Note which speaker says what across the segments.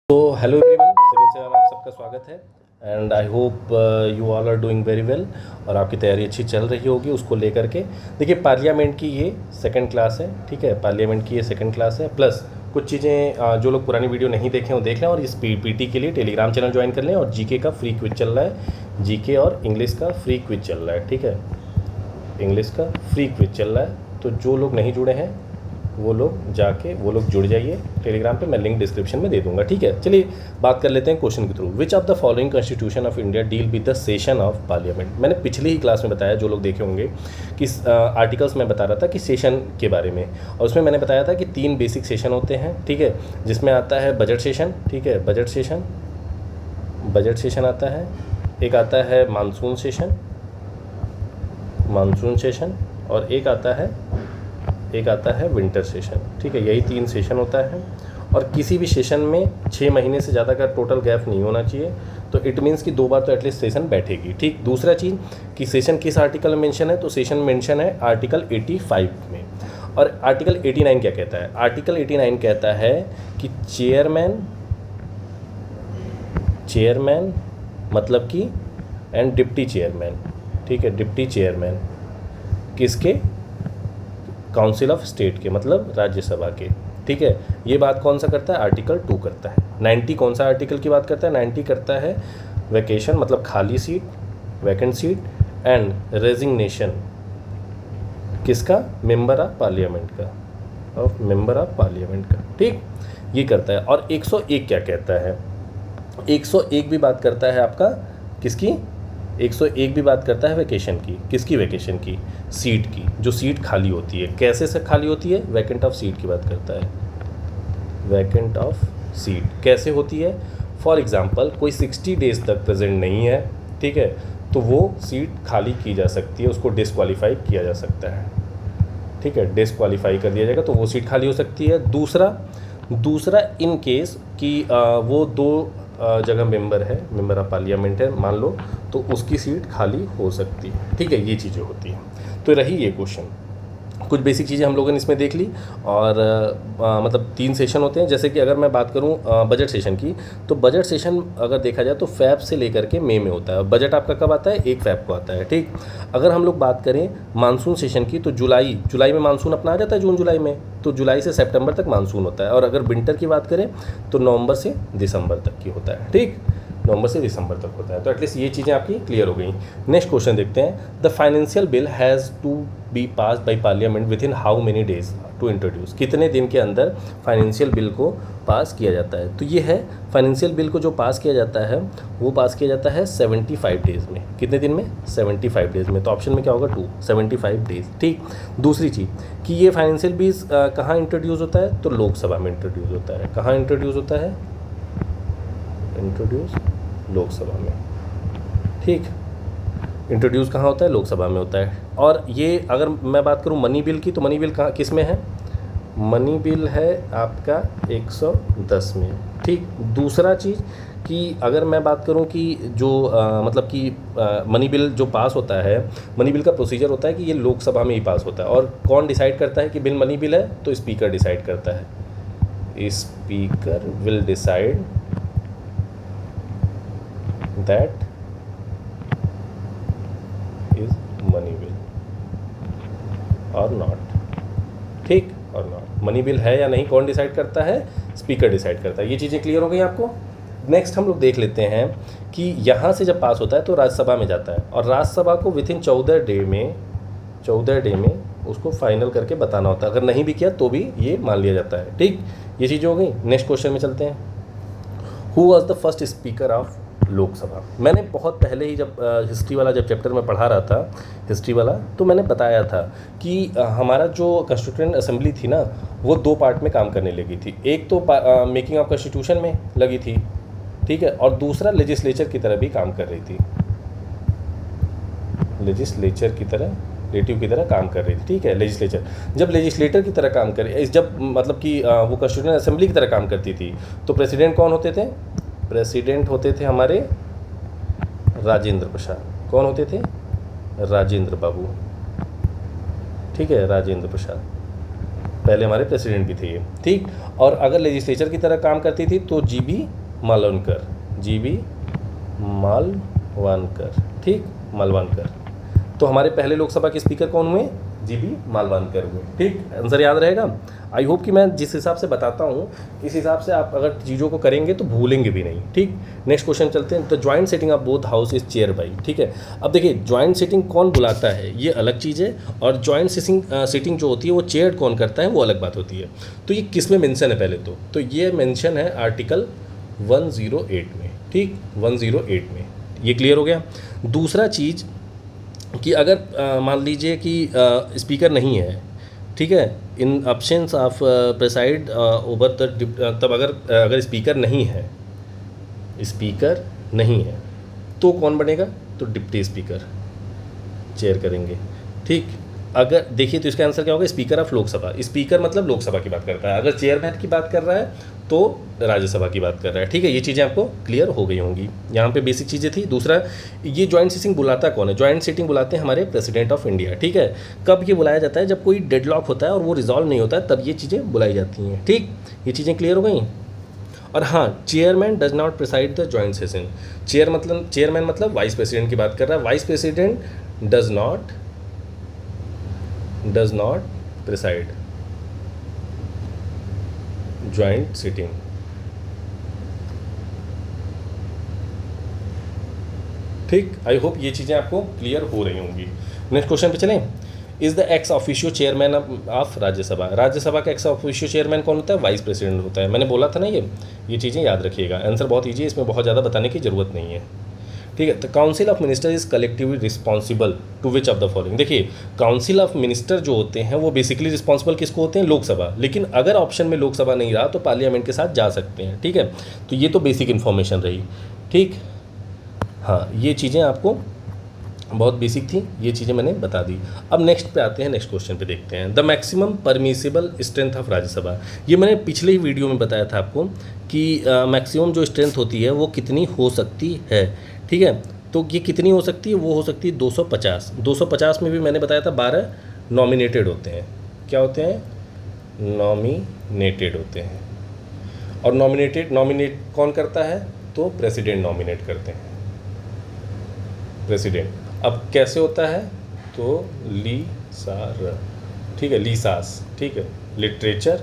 Speaker 1: तो hello everyone, civil सेवा में आप सबका स्वागत है and I hope you all are doing very well और आपकी तैयारी अच्छी चल रही होगी उसको लेकर के। देखिए, पार्लियामेंट की ये सेकंड क्लास है, ठीक है। पार्लियामेंट की ये सेकंड क्लास है, प्लस कुछ चीज़ें जो लोग पुरानी वीडियो नहीं देखें वो देख लें और इस पीटी के लिए टेलीग्राम चैनल ज्वाइन कर लें। और जीके का फ्री क्विज चल रहा है, जीके और इंग्लिश का फ्री क्विज चल रहा है, ठीक है। इंग्लिश का फ्री क्विज चल रहा है, तो जो लोग नहीं जुड़े हैं वो लोग जुड़ जाइए टेलीग्राम पे, मैं लिंक डिस्क्रिप्शन में दे दूंगा, ठीक है। चलिए बात कर लेते हैं क्वेश्चन के through. Which of the following constitution of India deal with the session of parliament. मैंने पिछली ही क्लास में बताया, जो लोग देखे होंगे, कि आर्टिकल्स में बता रहा था कि सेशन के बारे में, और उसमें मैंने बताया था कि 3 बेसिक सेशन होते हैं, ठीक है। जिसमें आता है बजट सेशन, ठीक है, बजट सेशन आता है। एक आता है मानसून सेशन, और एक आता है विंटर सेशन, ठीक है। यही 3 सेशन होता है और किसी भी सेशन में 6 महीने से ज़्यादा का टोटल गैप नहीं होना चाहिए। तो इट मीन्स कि 2 बार तो एटलीस्ट सेशन बैठेगी, ठीक। दूसरा चीज़ कि सेशन किस आर्टिकल में मेंशन है, तो सेशन मेंशन है आर्टिकल 85 में। और आर्टिकल 89 क्या कहता है? आर्टिकल 89 कहता है कि चेयरमैन मतलब कि एंड डिप्टी चेयरमैन, ठीक है, डिप्टी चेयरमैन किसके? काउंसिल ऑफ स्टेट के, मतलब राज्यसभा के, ठीक है। ये बात कौन सा करता है? आर्टिकल 2 करता है। 90 कौन सा आर्टिकल की बात करता है? 90 करता है वैकेशन, मतलब खाली seat, vacant seat, and resignation किसका? मेंबर ऑफ पार्लियामेंट का, ठीक, ये करता है। और 101 क्या कहता है? 101 भी बात करता है आपका किसकी? 101 भी बात करता है वैकेशन की। किसकी वैकेशन की? सीट की, जो सीट खाली होती है। कैसे से खाली होती है? वैकेंट ऑफ सीट की बात करता है। वैकेंट ऑफ सीट कैसे होती है? फॉर एग्जांपल कोई 60 डेज तक प्रेजेंट नहीं है, ठीक है, तो वो सीट खाली की जा सकती है, उसको डिस्क्वालीफाई किया जा सकता है, ठीक है, डिस्क्वालीफाई कर दिया जाएगा तो वो सीट खाली हो सकती है। दूसरा इन केस कि वो 2 जगह मेंबर ऑफ पार्लियामेंट है मान लो, तो उसकी सीट खाली हो सकती है, ठीक है। ये चीज़ें होती हैं। तो रही ये क्वेश्चन, कुछ बेसिक चीज़ें हम लोगों ने इसमें देख ली। और मतलब 3 सेशन होते हैं। जैसे कि अगर मैं बात करूं बजट सेशन की, तो बजट सेशन अगर देखा जाए तो फ़ैब से लेकर के मई में होता है। बजट आपका कब आता है? 1 फ़ैब को आता है, ठीक। अगर हम लोग बात करें मानसून सेशन की, तो जुलाई में मानसून अपना आ जाता है, जून जुलाई में, तो जुलाई से सितंबर तक मानसून होता है। और अगर विंटर की बात करें तो नवंबर से दिसंबर तक की होता है, ठीक, नवंबर से दिसंबर तक होता है। तो एटलीस्ट ये चीज़ें आपकी क्लियर हो गई। नेक्स्ट क्वेश्चन देखते हैं। The financial bill has to be pass by parliament within how many days to introduce. कितने दिन के अंदर फाइनेंशियल बिल को पास किया जाता है? तो ये है, फाइनेंशियल बिल को जो पास किया जाता है वो पास किया जाता है 75 डेज़ में। कितने दिन में? 75 डेज़ में। तो ऑप्शन में क्या होगा? 2, 75 डेज़, ठीक। दूसरी चीज़ कि ये फाइनेंशियल बिल कहाँ इंट्रोड्यूस होता है? तो लोकसभा में इंट्रोड्यूस होता है। कहाँ इंट्रोड्यूस होता है? इंट्रोड्यूस लोकसभा में, ठीक। इंट्रोड्यूस कहाँ होता है? लोकसभा में होता है। और ये अगर मैं बात करूँ मनी बिल की, तो मनी बिल कहाँ किस में है? मनी बिल है आपका 110 में, ठीक। दूसरा चीज़ कि अगर मैं बात करूं कि जो मतलब कि मनी बिल जो पास होता है, मनी बिल का प्रोसीजर होता है कि ये लोकसभा में ही पास होता है। और कौन डिसाइड करता है कि बिल मनी बिल है? तो स्पीकर डिसाइड करता है। Speaker will decide that is money bill और नॉट, ठीक, और नॉट। मनी बिल है या नहीं कौन डिसाइड करता है? स्पीकर डिसाइड करता है। ये चीज़ें क्लियर हो गई आपको। नेक्स्ट हम लोग देख लेते हैं कि यहाँ से जब पास होता है तो राज्यसभा में जाता है, और राज्यसभा को विथिन 14 डे में उसको फाइनल करके बताना होता है। अगर नहीं भी किया तो भी ये मान लिया जाता है, ठीक। ये चीज़ हो गई। नेक्स्ट क्वेश्चन में चलते हैं। Who was the first speaker of Lok Sabha? मैंने बहुत पहले ही जब हिस्ट्री वाला जब चैप्टर में पढ़ा रहा था, हिस्ट्री वाला, तो मैंने बताया था कि हमारा जो कॉन्स्टिट्यूएंट असेंबली थी ना, वो 2 पार्ट में काम करने लगी थी। एक तो मेकिंग ऑफ कॉन्स्टिट्यूशन में लगी थी, ठीक है, और दूसरा लेजिस्लेचर की तरह भी काम कर रही थी, लेजिस्लेटिव की तरह काम कर रही थी, ठीक है। लेजिस्लेचर जब लेजिस्लेटर की तरह काम कर, जब मतलब कि वो कॉन्स्टिट्यूएंट असेंबली की तरह काम करती थी, तो प्रेसिडेंट कौन होते थे? प्रेसिडेंट होते थे हमारे राजेंद्र प्रसाद। कौन होते थे? राजेंद्र बाबू, ठीक है, राजेंद्र प्रसाद। पहले हमारे प्रेसिडेंट भी थे ये, ठीक। और अगर लेजिस्लेचर की तरह काम करती थी तो जीबी मालवनकर, जीबी मालवनकर, ठीक, मालवनकर। तो हमारे पहले लोकसभा के स्पीकर कौन हुए? जीबी मालवनकर हुए, ठीक। आंसर याद रहेगा। आई होप कि मैं जिस हिसाब से बताता हूँ इस हिसाब से आप अगर चीज़ों को करेंगे तो भूलेंगे भी नहीं, ठीक। नेक्स्ट क्वेश्चन चलते हैं। The joint sitting of both house is chair by, ठीक है। अब देखिए ज्वाइंट सिटिंग कौन बुलाता है ये अलग चीज़ है, और ज्वाइंट सिटिंग जो होती है वो चेयर कौन करता है वो अलग बात होती है। तो ये किस में मेंशन है पहले तो ये मेंशन है आर्टिकल 108 में, ठीक, 108 में। ये क्लियर हो गया। दूसरा चीज़ कि अगर मान लीजिए कि स्पीकर नहीं है, ठीक है, इन options of preside over the, तब अगर स्पीकर नहीं है, स्पीकर नहीं है तो कौन बनेगा? तो डिप्टी स्पीकर चेयर करेंगे, ठीक। अगर देखिए तो इसका आंसर क्या होगा? Speaker of Lok Sabha. स्पीकर मतलब लोकसभा की बात करता है, अगर चेयरमैन की बात कर रहा है तो राज्यसभा की बात कर रहा है, ठीक है। ये चीज़ें आपको क्लियर हो गई होंगी, यहाँ पे बेसिक चीज़ें थी। दूसरा, ये ज्वाइंट सिटिंग बुलाता कौन है? ज्वाइंट सिटिंग बुलाते हैं हमारे प्रेसिडेंट ऑफ इंडिया, ठीक है। कब ये बुलाया जाता है? जब कोई डेडलॉक होता है और वो रिजॉल्व नहीं होता है, तब ये चीज़ें बुलाई जाती हैं, ठीक। ये चीज़ें क्लियर हो गई। और हाँ, chairman does not preside the joint session. Chairman मतलब वाइस प्रेसिडेंट की बात कर रहा है। Vice president does not preside joint sitting, ठीक। आई होप ये चीज़ें आपको क्लियर हो रही होंगी। नेक्स्ट क्वेश्चन पे चलें। Is the ex officio chairman of Rajya Sabha. Rajya Sabha का एक्स ऑफिशियो चेयरमैन कौन होता है? वाइस प्रेसिडेंट होता है। मैंने बोला था ना ये चीज़ें याद रखिएगा। आंसर बहुत ईजी है, इसमें बहुत ज़्यादा बताने की ज़रूरत नहीं है, ठीक है। The council of minister is collectively responsible to which of the following. देखिए काउंसिल ऑफ मिनिस्टर जो होते हैं वो बेसिकली रिस्पॉन्सिबल किसको होते हैं? लोकसभा। लेकिन अगर ऑप्शन में लोकसभा नहीं रहा तो पार्लियामेंट के साथ जा सकते हैं, ठीक है। तो ये तो बेसिक इन्फॉर्मेशन रही, ठीक। हाँ, ये चीज़ें आपको बहुत बेसिक थी, ये चीज़ें मैंने बता दी। अब नेक्स्ट पे आते हैं, नेक्स्ट क्वेश्चन पे देखते हैं। The maximum permissible strength of Rajya Sabha. ये मैंने पिछले ही वीडियो में बताया था आपको कि मैक्सिमम जो स्ट्रेंथ होती है वो कितनी हो सकती है, ठीक है। तो ये कितनी हो सकती है? वो हो सकती है 250। 250 में भी मैंने बताया था 12 नॉमिनेटेड होते हैं। क्या होते हैं? नॉमिनेटेड होते हैं। और नॉमिनेट कौन करता है? तो प्रेसिडेंट नॉमिनेट करते हैं, प्रेसिडेंट। अब कैसे होता है? तो लीसार, ठीक है, लीसास, ठीक है। लिटरेचर,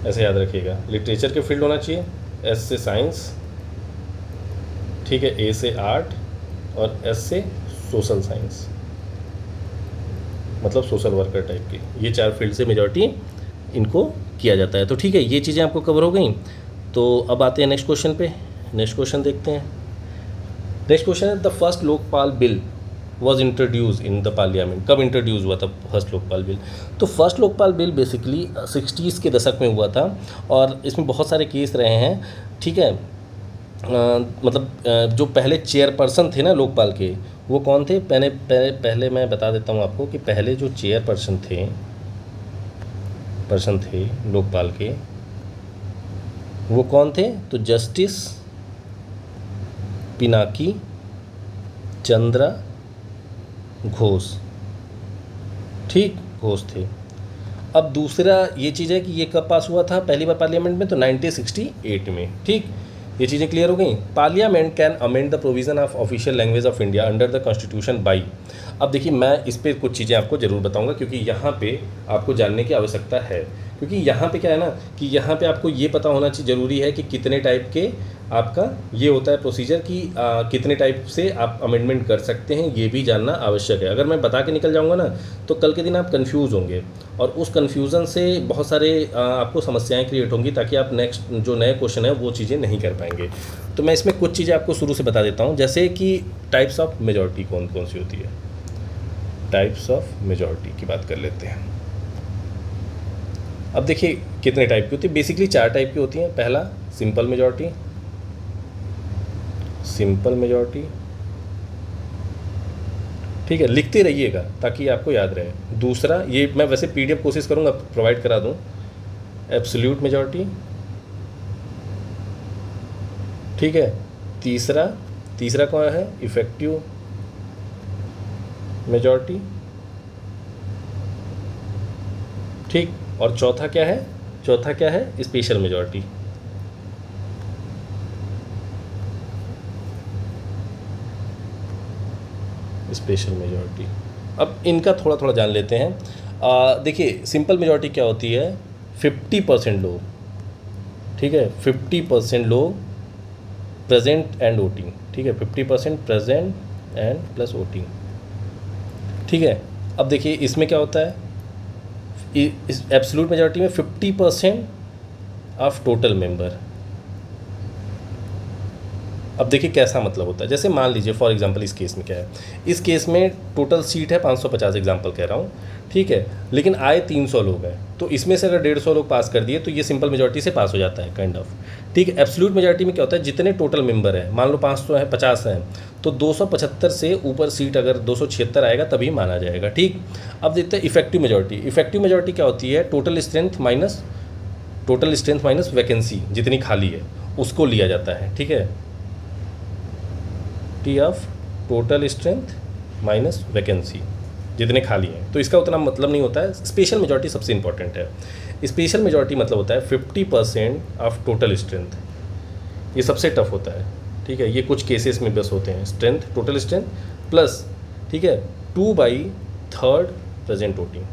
Speaker 1: ऐसे याद रखिएगा, लिटरेचर के फील्ड होना चाहिए। एस से साइंस, ठीक है, ए से आर्ट और एस से सोशल साइंस, मतलब सोशल वर्कर टाइप की। ये 4 फील्ड से मेजॉरिटी इनको किया जाता है। तो ठीक है, ये चीज़ें आपको कवर हो गई। तो अब आते हैं नेक्स्ट क्वेश्चन पे। नेक्स्ट क्वेश्चन देखते हैं। नेक्स्ट क्वेश्चन है the first Lokpal bill was introduce in the parliament. कब इंट्रोड्यूस हुआ था फर्स्ट लोकपाल बिल? तो first Lokpal bill basically 60s के दशक में हुआ था और इसमें बहुत सारे केस रहे हैं, ठीक है। मतलब जो पहले चेयरपर्सन थे ना लोकपाल के, वो कौन थे? पहले मैं बता देता हूँ आपको कि पहले जो चेयरपर्सन थे लोकपाल के, वो कौन थे? तो जस्टिस पिनाकी चंद्रा घोष, ठीक, घोष थे। अब दूसरा ये चीज़ है कि ये कब पास हुआ था पहली बार पार्लियामेंट में? तो 1968 में, ठीक। ये चीज़ें क्लियर हो गई। Parliament can amend the provision of official language of India under the constitution by. अब देखिए मैं इस पर कुछ चीज़ें आपको ज़रूर बताऊंगा क्योंकि यहाँ पे आपको जानने की आवश्यकता है। क्योंकि यहाँ पे क्या है ना कि यहाँ पे आपको ये पता होना चाहिए, ज़रूरी है कि कितने टाइप के आपका ये होता है प्रोसीजर कि कितने टाइप से आप अमेंडमेंट कर सकते हैं, ये भी जानना आवश्यक है। अगर मैं बता के निकल जाऊँगा ना तो कल के दिन आप कन्फ्यूज़ होंगे और उस कन्फ्यूज़न से बहुत सारे आपको समस्याएं क्रिएट होंगी, ताकि आप नेक्स्ट जो नए क्वेश्चन है वो चीज़ें नहीं कर पाएंगे। तो मैं इसमें कुछ चीज़ें आपको शुरू से बता देता हूँ, जैसे कि टाइप्स ऑफ मेजॉरिटी कौन कौन सी होती है। टाइप्स ऑफ मेजॉरिटी की बात कर लेते हैं। अब देखिए कितने टाइप की होती है। बेसिकली 4 टाइप की होती हैं। पहला सिंपल मेजॉरिटी, ठीक है, लिखते रहिएगा ताकि आपको याद रहे। दूसरा, ये मैं वैसे PDF कोशिश करूँगा प्रोवाइड करा दूँ, एब्सोल्यूट मेजॉरिटी, ठीक है। तीसरा कौन है? इफेक्टिव मेजॉरिटी, ठीक। और चौथा क्या है, चौथा क्या है, स्पेशल मेजॉरिटी। Special majority. अब इनका थोड़ा थोड़ा जान लेते हैं। देखिए सिंपल मेजॉरिटी क्या होती है, 50% लोग, ठीक है, 50% लोग प्रेजेंट एंड वोटिंग, ठीक है, 50% प्रेजेंट एंड प्लस वोटिंग, ठीक है। अब देखिए इसमें क्या होता है, इस एब्सोल्यूट मेजॉरिटी में 50% ऑफ टोटल मेंबर। अब देखिए कैसा मतलब होता है, जैसे मान लीजिए फॉर एग्जांपल इस केस में क्या है, इस केस में टोटल सीट है 550, एग्जांपल कह रहा हूँ, ठीक है, लेकिन आए 300 लोग हैं, तो इसमें से अगर 150 लोग पास कर दिए तो ये सिंपल मेजॉरिटी से पास हो जाता है काइंड ऑफ, ठीक है। एब्सोल्यूट मेजॉरिटी में क्या होता है, जितने टोटल मेंबर हैं, मान लो 500 है, 50 हैं, तो 275 से ऊपर सीट अगर 276 आएगा तभी माना जाएगा, ठीक। अब देखते हैं इफेक्टिव मेजॉरिटी। इफेक्टिव मेजॉरिटी क्या होती है, टोटल स्ट्रेंथ माइनस वैकेंसी, जितनी खाली है उसको लिया जाता है, ठीक है, T of total strength minus vacancy, जितने खाली हैं, तो इसका उतना मतलब नहीं होता है। स्पेशल मेजॉरिटी सबसे इंपॉर्टेंट है। स्पेशल मेजॉरिटी मतलब होता है 50% ऑफ टोटल स्ट्रेंथ, ये सबसे टफ होता है, ठीक है, ये कुछ केसेस में बस होते हैं, स्ट्रेंथ, टोटल स्ट्रेंथ प्लस, ठीक है, 2/3 प्रेजेंट वोटिंग,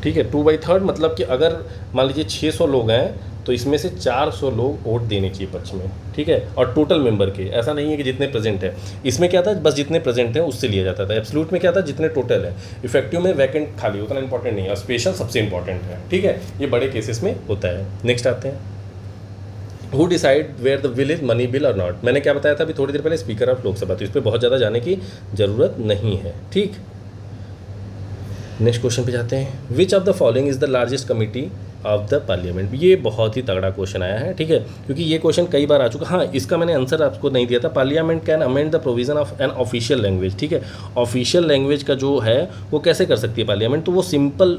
Speaker 1: ठीक है, 2/3 मतलब कि अगर मान लीजिए 600 लोग हैं तो इसमें से 400 लोग वोट देने चाहिए पक्ष में, ठीक है, और टोटल मेंबर के, ऐसा नहीं है कि जितने प्रेजेंट है, इसमें क्या था, बस जितने प्रेजेंट हैं उससे लिया जाता था। एब्सोल्यूट में क्या था, जितने टोटल है। इफेक्टिव में वैकेंट खाली उतना इंपॉर्टेंट नहीं है, और स्पेशल सबसे इंपॉर्टेंट है, ठीक है, ये बड़े केसेस में होता है। नेक्स्ट आते हैं, who decide where the bill is money bill और नॉट। मैंने क्या बताया था अभी थोड़ी देर पहले, स्पीकर ऑफ लोकसभा, तो इस पर बहुत ज़्यादा जाने की ज़रूरत नहीं है, ठीक। नेक्स्ट क्वेश्चन पे जाते हैं, विच of the following is the largest committee of the parliament. ये बहुत ही तगड़ा क्वेश्चन आया है, ठीक है, क्योंकि ये क्वेश्चन कई बार आ चुका। हाँ, इसका मैंने आंसर आपको नहीं दिया था। Parliament can amend the provision of an official language, ठीक है, ऑफिशियल लैंग्वेज का जो है वो कैसे कर सकती है पार्लियामेंट, तो वो simple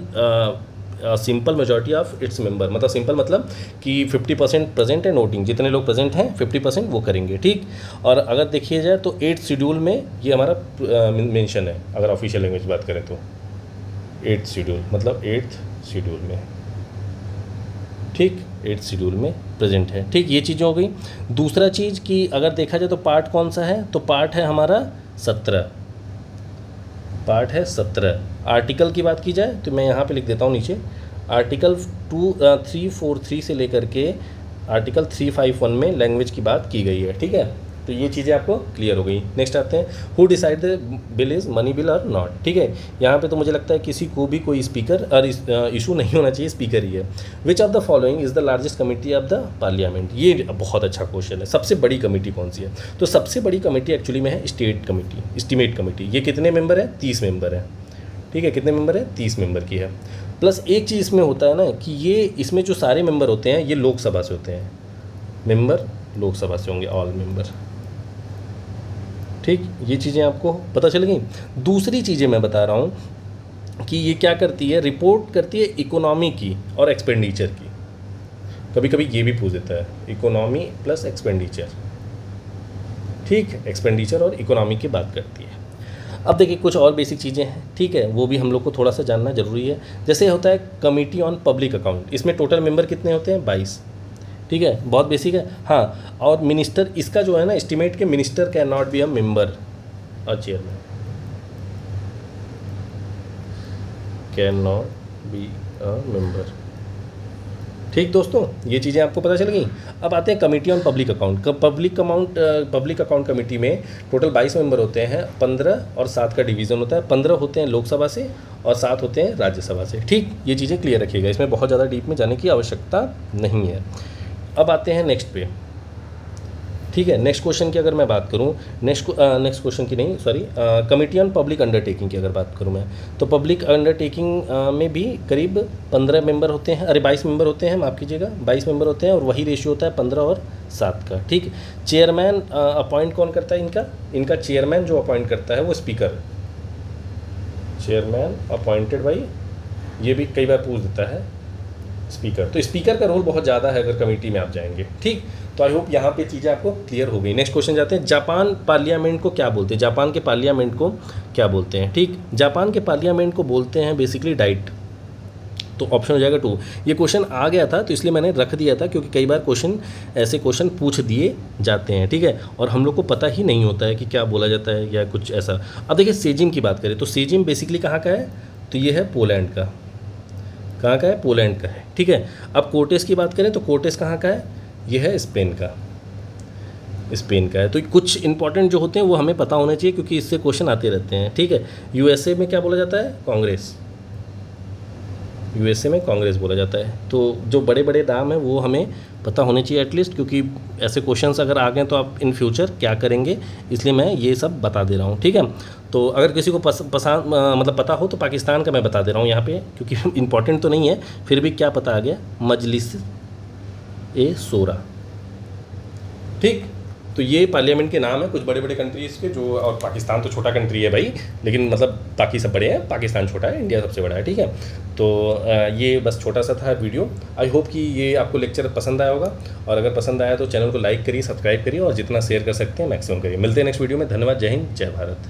Speaker 1: majority of its member, मतलब सिंपल मतलब कि 50% प्रेजेंट एंड वोटिंग, जितने लोग प्रेजेंट हैं 50% वो करेंगे, ठीक। और अगर देखिए जाए तो 8th शेड्यूल में ये हमारा मेंशन है, अगर ऑफिशियल लैंग्वेज बात करें तो 8th शेड्यूल, मतलब 8th शेड्यूल में, ठीक, 8th शेड्यूल में प्रेजेंट है, ठीक। ये चीज़ हो गई। दूसरा चीज़ कि अगर देखा जाए तो पार्ट कौन सा है, तो पार्ट है हमारा 17, पार्ट है 17। आर्टिकल की बात की जाए तो मैं यहाँ पे लिख देता हूँ नीचे, आर्टिकल 343 से लेकर के आर्टिकल 351 में लैंग्वेज की बात की गई है, ठीक है, तो ये चीज़ें आपको क्लियर हो गई। नेक्स्ट आते हैं, who decide the bill is money bill और नॉट, ठीक है, यहाँ पे तो मुझे लगता है किसी को भी कोई स्पीकर और इशू नहीं होना चाहिए, स्पीकर ही है। विच of the following is the largest committee of the parliament, ये बहुत अच्छा क्वेश्चन है। सबसे बड़ी कमेटी कौन सी है, तो सबसे बड़ी कमेटी एक्चुअली में है स्टेट कमेटी, एस्टीमेट कमेटी। ये कितने मेंबर है, 30 मेंबर है, ठीक है, कितने मेंबर है, 30 मेंबर की है। प्लस एक चीज़ इसमें होता है ना कि ये इसमें जो सारे मेंबर होते हैं ये लोकसभा से होते हैं, मेंबर लोकसभा से होंगे, ऑल मेंबर, ठीक। ये चीज़ें आपको पता चल गई। दूसरी चीज़ें मैं बता रहा हूँ कि ये क्या करती है, रिपोर्ट करती है इकोनॉमी की और एक्सपेंडिचर की। कभी कभी ये भी पूछ देता है, इकोनॉमी प्लस एक्सपेंडिचर, ठीक, एक्सपेंडिचर और इकोनॉमी की बात करती है। अब देखिए कुछ और बेसिक चीज़ें हैं, ठीक है, वो भी हम लोग को थोड़ा सा जानना जरूरी है। जैसे होता है कमेटी ऑन पब्लिक अकाउंट, इसमें टोटल मेंबर कितने होते हैं, 22, ठीक है, बहुत बेसिक है। हाँ, और मिनिस्टर, इसका जो है ना एस्टीमेट के minister can not be a member और chairman, can not be a member, ठीक दोस्तों, ये चीज़ें आपको पता चल गई। अब आते हैं committee on public account. Public account committee में टोटल 22 मेंबर होते हैं, 15 और 7 का डिवीज़न होता है, 15 होते हैं लोकसभा से और 7 होते हैं राज्यसभा से, ठीक। ये चीज़ें क्लियर रखिएगा, इसमें बहुत ज़्यादा डीप में जाने की आवश्यकता नहीं है। अब आते हैं नेक्स्ट पे, ठीक है। नेक्स्ट क्वेश्चन की अगर मैं बात करूं, नेक्स्ट क्वेश्चन की नहीं, sorry, committee on public undertaking की अगर बात करूं मैं, तो पब्लिक अंडरटेकिंग में भी करीब 15 मेंबर होते हैं, 22 मेंबर होते हैं, माफ़ कीजिएगा, 22 मेंबर होते हैं, और वही रेशियो होता है 15 और 7 का, ठीक। चेयरमैन अपॉइंट कौन करता है इनका चेयरमैन जो अपॉइंट करता है वो स्पीकर, चेयरमैन अपॉइंटेड बाई, ये भी कई बार पूछ देता है, स्पीकर, तो स्पीकर का रोल बहुत ज़्यादा है अगर कमेटी में आप जाएंगे। ठीक, तो आई होप यहाँ पे चीज़ें आपको क्लियर हो गई। नेक्स्ट क्वेश्चन जाते हैं, जापान पार्लियामेंट को क्या बोलते हैं? जापान के पार्लियामेंट को क्या बोलते हैं? ठीक, जापान के पार्लियामेंट को बोलते हैं बेसिकली डाइट, तो ऑप्शन हो जाएगा 2। ये क्वेश्चन आ गया था तो इसलिए मैंने रख दिया था, क्योंकि कई बार ऐसे क्वेश्चन पूछ दिए जाते हैं, ठीक है, और हम लोग को पता ही नहीं होता है कि क्या बोला जाता है या कुछ ऐसा। अब देखिए सेजिम की बात करें तो सेजिम बेसिकली कहाँ का है? तो ये है पोलैंड का। कहाँ का है? पोलैंड का है, ठीक है। अब कोर्टेस की बात करें तो कोर्टेस कहाँ का है? ये है स्पेन का, स्पेन का है। तो कुछ इंपॉर्टेंट जो होते हैं वो हमें पता होना चाहिए, क्योंकि इससे क्वेश्चन आते रहते हैं, ठीक है। यूएसए में क्या बोला जाता है? कांग्रेस, यूएसए में कांग्रेस बोला जाता है। तो जो बड़े बड़े नाम हैं वो हमें पता होने चाहिए एटलीस्ट, क्योंकि ऐसे क्वेश्चंस अगर आ गए तो आप इन फ्यूचर क्या करेंगे, इसलिए मैं ये सब बता दे रहा हूँ, ठीक है। तो अगर किसी को मतलब पता हो तो पाकिस्तान का मैं बता दे रहा हूँ यहाँ पे, क्योंकि इंपॉर्टेंट तो नहीं है, फिर भी क्या पता आ गया, मजलिस ए शूरा, ठीक। तो ये पार्लियामेंट के नाम है कुछ बड़े बड़े कंट्रीज़ के, जो, और पाकिस्तान तो छोटा कंट्री है भाई, लेकिन मतलब बाकी सब बड़े हैं, पाकिस्तान छोटा है, इंडिया सबसे बड़ा है, ठीक है। तो ये बस छोटा सा था वीडियो। आई होप कि ये आपको लेक्चर पसंद आया होगा, और अगर पसंद आया तो चैनल को लाइक करिए, सब्सक्राइब करिए, और जितना शेयर कर सकते हैं मैक्सिमम करिए। मिलते हैं नेक्स्ट वीडियो में। धन्यवाद, जय हिंद, जय भारत।